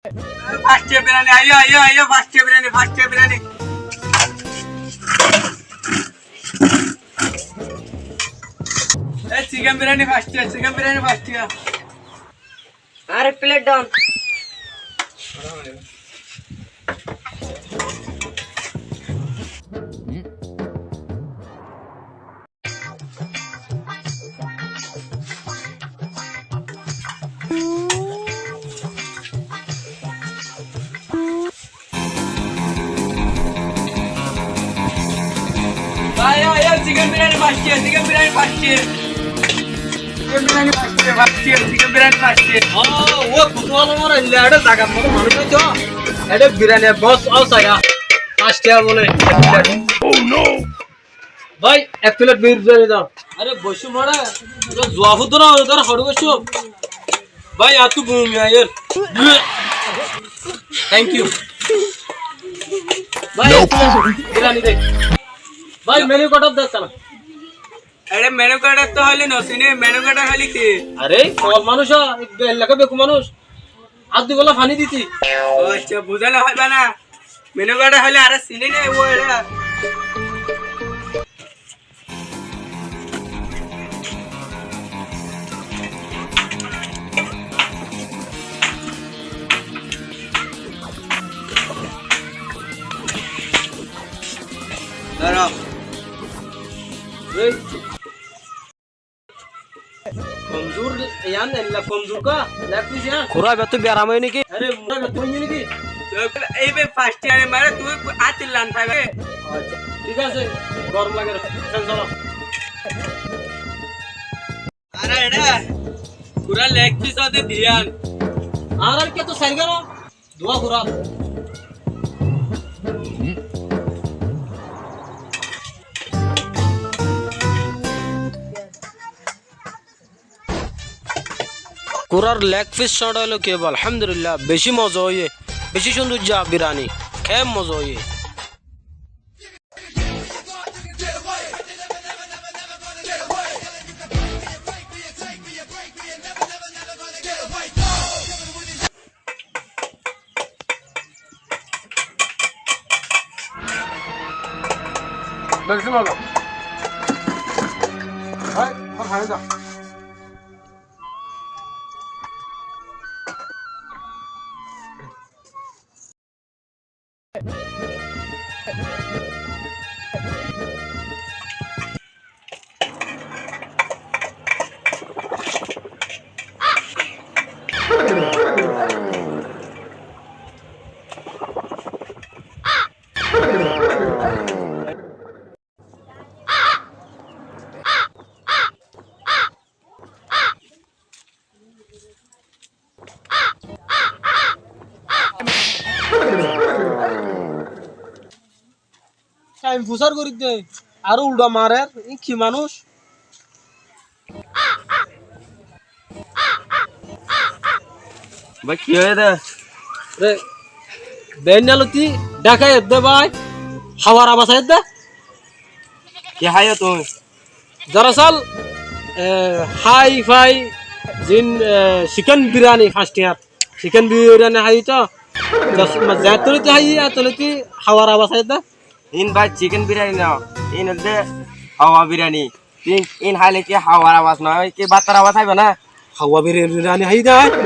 First biryani আইও আইও আইও first biryani এই chicken biryani first আরে plate down. আইও আইও chicken biryani first वो कुतवाला मारा इल्लाडे जागा मरो मानुष जो एडे बिरयानी बस आउसाया फास्ट यार बोले ओह नो भाई एक प्लेट बिरयानी दाओ अरे बसु मारा जो जुआफु तो ना उधर हड़ू बसु भाई आ तू घूम यार थैंक यू भाई बिरयानी दे भाई मेन्यू कार्ड अब दे चला আরে মেনু কার্ড তো হলি নসিনে মেনু কার্ড হলি কি अरे कॉल मानुष एक लगा बेकु मानुष आदि बोला पानी दीती ও আচ্ছা বুঝালে হবে না মেনু কার্ড হলে আরে সিনে নে ও এরা দাঁড়াও कमजोर यान एल्ला कमजोर का लैपटॉप यार खुरा बे तो बेराम है नहीं अरे मुरा बे तो नहीं की এই বে ফার্স্ট ইয়ারে মারে তুই আতিল লান পাবে अच्छा ठीक है से गरम लगे चल चलो আরে এডা পুরা লেগ পিস আছে ধ্যান आर के तो सही करो दुआ खुरा कुरार लेग पिस शॉट হলো কেবল আলহামদুলিল্লাহ বেশি মজা হয়ে বেশি সুন্দর যা বিরিয়ানি খেয়ে মজা হয়ে বেশি মজা ভাই খাই যা টাইম ফুসার করি দে আর উল্টা মারে এই কি মানুষ ভাই কি হয়ে দে রে বেনালতি ঢাকায় দে ভাই হাওয়ার আওয়াজ দে কি হাইও তুমি दरअसल हाई फाई जिन चिकन बिरयानी फास्ट यार चिकन बिरयानी हाई तो दस जातुलती हाई आतुलती हावार आवाज है दा इन भाई चिकन बिरयानी ना इन दे हावा बिरयानी इन हाले के हावा आवाज ना के बातर आवाज है बना हावा बिरयानी हाई दा